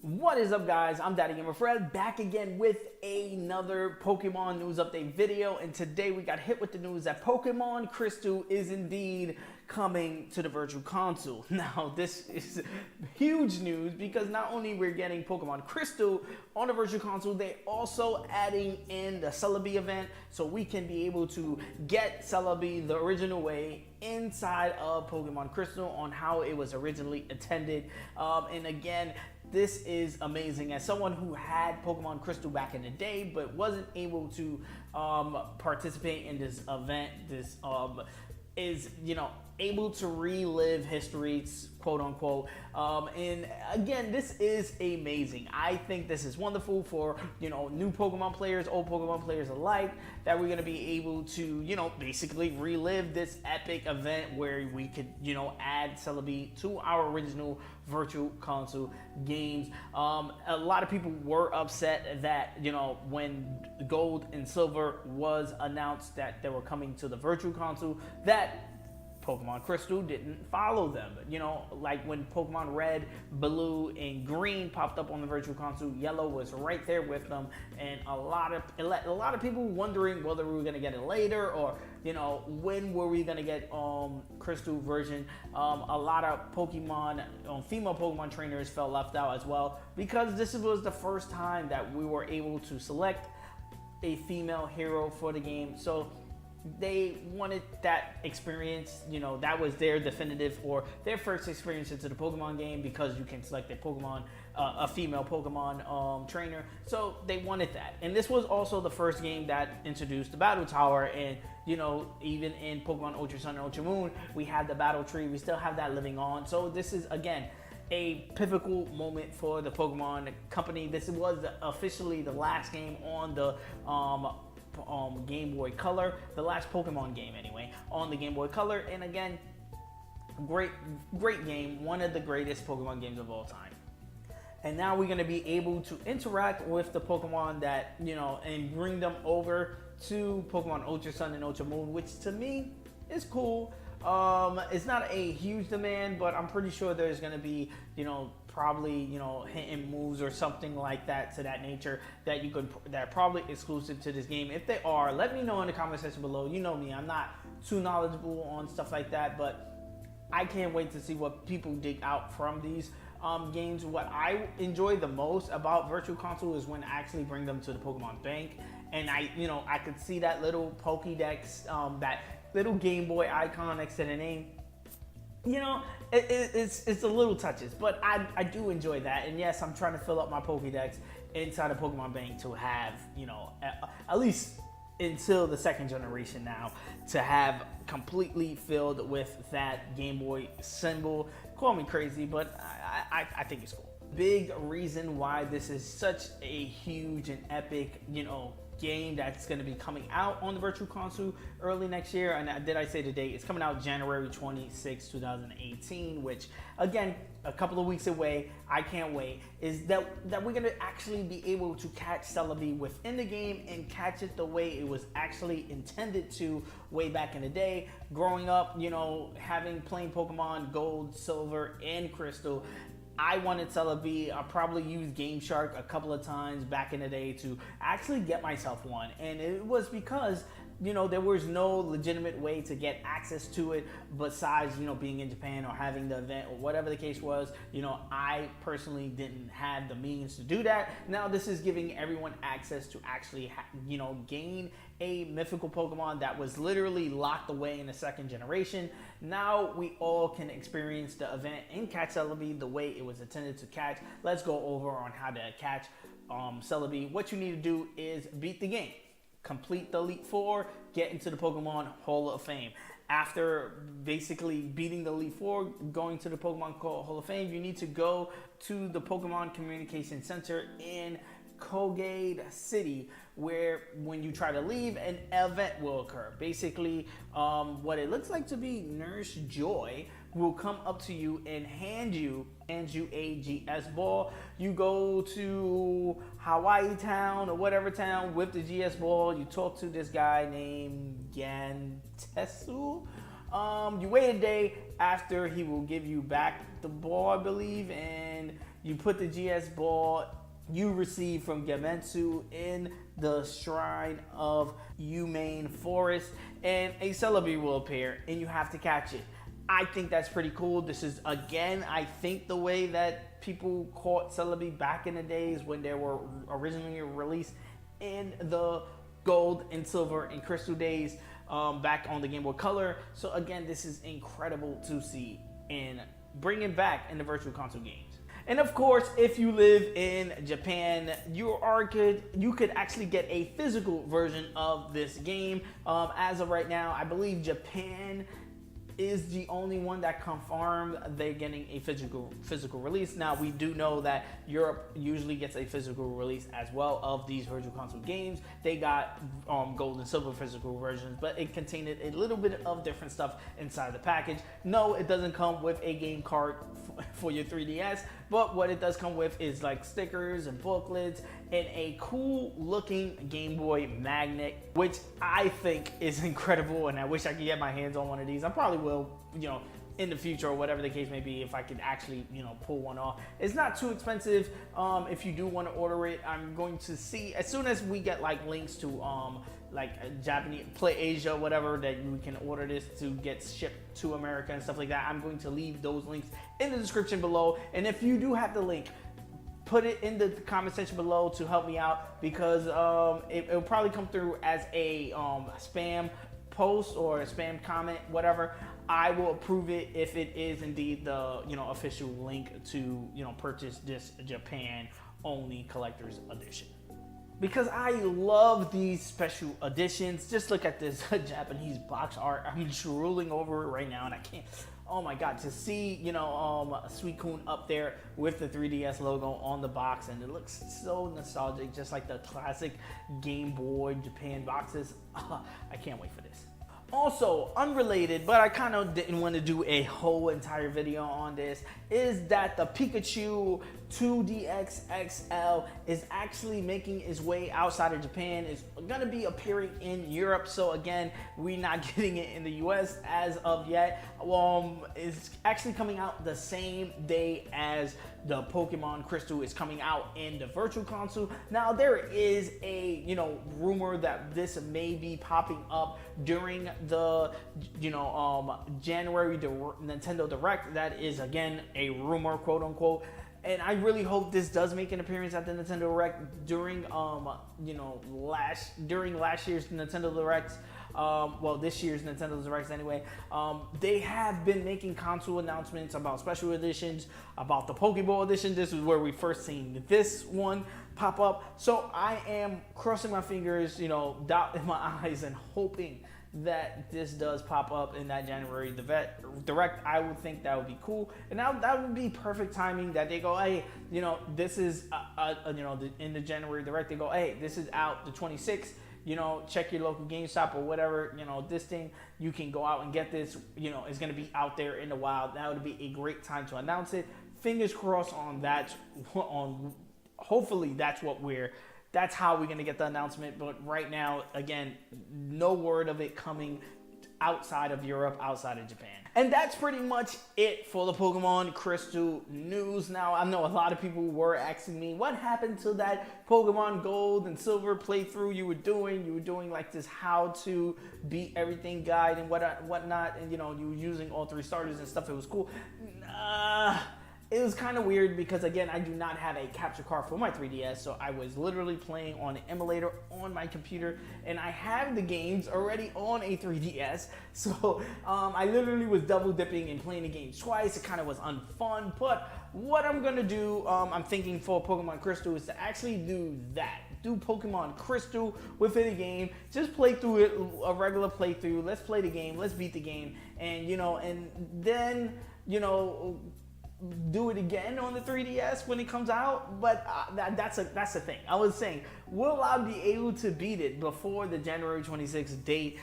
What is up, guys? I'm Daddy Gamer Fred, back again with another Pokemon news update video, and today we got hit with the news that Pokemon Crystal is indeed coming to the Virtual Console. Now, this is huge news because not only we're getting Pokemon Crystal on the Virtual Console, they're also adding in the Celebi event, so we can be able to get Celebi the original way inside of Pokemon Crystal on how it was originally intended. And again, this is amazing. As someone who had Pokemon Crystal back in the day but wasn't able to participate in this event, this is, able to relive history, quote unquote. And again, this is amazing. I think this is wonderful for, new Pokemon players, old Pokemon players alike, that we're going to be able to, basically relive this epic event where we could, add Celebi to our original Virtual Console games. A lot of people were upset that, when Gold and Silver was announced that they were coming to the Virtual Console, that Pokemon Crystal didn't follow them. Like when Pokemon Red, Blue, and Green popped up on the Virtual Console, Yellow was right there with them, and a lot of people wondering whether we were gonna get it later or when were we gonna get Crystal version. A lot of Pokemon, female Pokemon trainers felt left out as well because this was the first time that we were able to select a female hero for the game. So they wanted that experience, that was their definitive or their first experience into the Pokemon game because you can select a Pokemon, a female Pokemon trainer. So they wanted that. And this was also the first game that introduced the Battle Tower. And, even in Pokemon Ultra Sun and Ultra Moon, we had the Battle Tree. We still have that living on. So this is, again, a pivotal moment for the Pokemon company. This was officially the last game on the Game Boy Color, the last Pokemon game anyway, on the Game Boy Color. And again, great game, one of the greatest Pokemon games of all time. And now we're going to be able to interact with the Pokemon that, and bring them over to Pokemon Ultra Sun and Ultra Moon, which to me is cool. It's not a huge demand, but I'm pretty sure there's going to be, probably, hitting moves or something like that to that nature that that are probably exclusive to this game. If they are, let me know in the comment section below. You know me, I'm not too knowledgeable on stuff like that, but I can't wait to see what people dig out from these games. What I enjoy the most about Virtual Console is when I actually bring them to the Pokemon Bank, and I could see that little Pokédex, that little Game Boy icon next to the name. It's the little touches, but I do enjoy that. And yes, I'm trying to fill up my Pokédex inside of Pokemon Bank to have, at least until the second generation now, to have completely filled with that Game Boy symbol. Call me crazy, but I think it's cool. Big reason why this is such a huge and epic, game that's going to be coming out on the Virtual Console early next year. And did I say the date? It's coming out January 26, 2018, which again, a couple of weeks away. I can't wait. Is that we're going to actually be able to catch Celebi within the game and catch it the way it was actually intended to way back in the day. Growing up, playing Pokemon Gold, Silver, and Crystal, I wanted Celebi. I probably used Game Shark a couple of times back in the day to actually get myself one. And it was because, there was no legitimate way to get access to it besides, being in Japan or having the event or whatever the case was. I personally didn't have the means to do that. Now this is giving everyone access to actually, gain a mythical Pokemon that was literally locked away in the second generation. Now we all can experience the event and catch Celebi the way it was intended to catch. Let's go over on how to catch Celebi. What you need to do is beat the game. Complete the Elite Four, get into the Pokemon Hall of Fame. After basically beating the Elite Four, going to the Pokemon Hall of Fame, you need to go to the Pokemon Communication Center in Goldenrod City, where when you try to leave, an event will occur. Basically, what it looks like to be Nurse Joy will come up to you and hand you a GS ball. You go to Hawaii town or whatever town with the GS ball. You talk to this guy named Gantesu. You wait a day after he will give you back the ball, I believe, and You put the GS ball you receive from Gametsu in the Shrine of Humane Forest, and a Celebi will appear, and you have to catch it. I think that's pretty cool. This is, again, I think the way that people caught Celebi back in the days when they were originally released in the Gold and Silver and Crystal days, back on the Game Boy Color. So again, this is incredible to see and bring it back in the Virtual Console games. And of course, if you live in Japan, you could actually get a physical version of this game. As of right now, I believe Japan is the only one that confirmed they're getting a physical release. Now, we do know that Europe usually gets a physical release as well of these Virtual Console games. They got Gold and Silver physical versions, but it contained a little bit of different stuff inside the package. No, it doesn't come with a game card for your 3DS, but what it does come with is like stickers and booklets and a cool looking Game Boy magnet, which I think is incredible, and I wish I could get my hands on one of these. I probably will, in the future or whatever the case may be, if I could actually, pull one off. It's not too expensive. If you do want to order it, I'm going to see as soon as we get like links to Japanese Play Asia, whatever, that you can order this to get shipped to America and stuff like that. I'm going to leave those links in the description below, and if you do have the link, put it in the comment section below to help me out, because it'll probably come through as a spam post or a spam comment, whatever. I will approve it if it is indeed the official link to purchase this Japan only collector's edition, because I love these special editions. Just look at this Japanese box art. I'm drooling over it right now, and I can't. Oh my God, to see Suicune up there with the 3DS logo on the box, and it looks so nostalgic, just like the classic Game Boy Japan boxes. I can't wait for this. Also, unrelated, but I kind of didn't want to do a whole entire video on this, is that the Pikachu 2DX XL is actually making its way outside of Japan. It's going to be appearing in Europe. So again, we're not getting it in the US as of yet. It's actually coming out the same day as the Pokemon Crystal is coming out in the Virtual Console. Now, there is a rumor that this may be popping up during the January Nintendo Direct. That is again a rumor, quote unquote. And I really hope this does make an appearance at the Nintendo Direct during last year's Nintendo Directs. This year's Nintendo Directs anyway. They have been making console announcements about special editions, about the Pokeball edition. This is where we first seen this one pop up. So I am crossing my fingers, dotting my eyes, and hoping that this does pop up in that January Direct. I would think that would be cool, and that would be perfect timing that they go, hey, this is in the January Direct, they go, hey, this is out the 26th. Check your local GameStop or whatever. This thing, you can go out and get this. It's going to be out there in the wild. That would be a great time to announce it. Fingers crossed on that. Hopefully that's how we're going to get the announcement. But right now, again, no word of it coming outside of Europe, outside of Japan. And that's pretty much it for the Pokemon Crystal news. Now, I know a lot of people were asking me, what happened to that Pokemon Gold and Silver playthrough you were doing? You were doing like this how to beat everything guide and whatnot. And, you were using all 3 starters and stuff. It was cool. It was kind of weird because, again, I do not have a capture card for my 3DS, so I was literally playing on an emulator on my computer, and I have the games already on a 3DS, so I literally was double dipping and playing the game twice. It kind of was unfun, but what I'm going to do, I'm thinking for Pokemon Crystal, is to actually do that. Do Pokemon Crystal within a game, just play through it, a regular playthrough. Let's play the game, let's beat the game, and, and then, do it again on the 3DS when it comes out. But that's the thing. I was saying, will I be able to beat it before the January 26th date?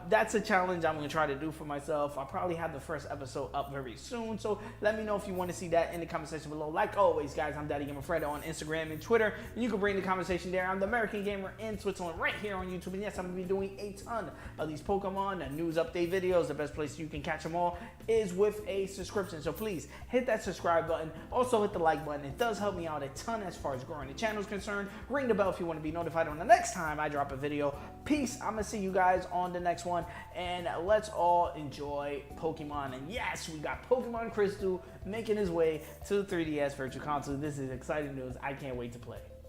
That's a challenge I'm going to try to do for myself. I'll probably have the first episode up very soon, so let me know if you want to see that in the comment section below. Like always, guys, I'm Daddy Gamer Fred on Instagram and Twitter, and you can bring the conversation there. I'm the American Gamer in Switzerland right here on YouTube, and yes, I'm going to be doing a ton of these Pokemon and news update videos. The best place you can catch them all is with a subscription, so please hit that that subscribe button. Also hit the like button. It does help me out a ton as far as growing the channel is concerned. Ring the bell if you want to be notified on the next time I drop a video. Peace. I'm going to see you guys on the next one. And let's all enjoy Pokemon. And yes, we got Pokemon Crystal making his way to the 3DS Virtual Console. This is exciting news. I can't wait to play.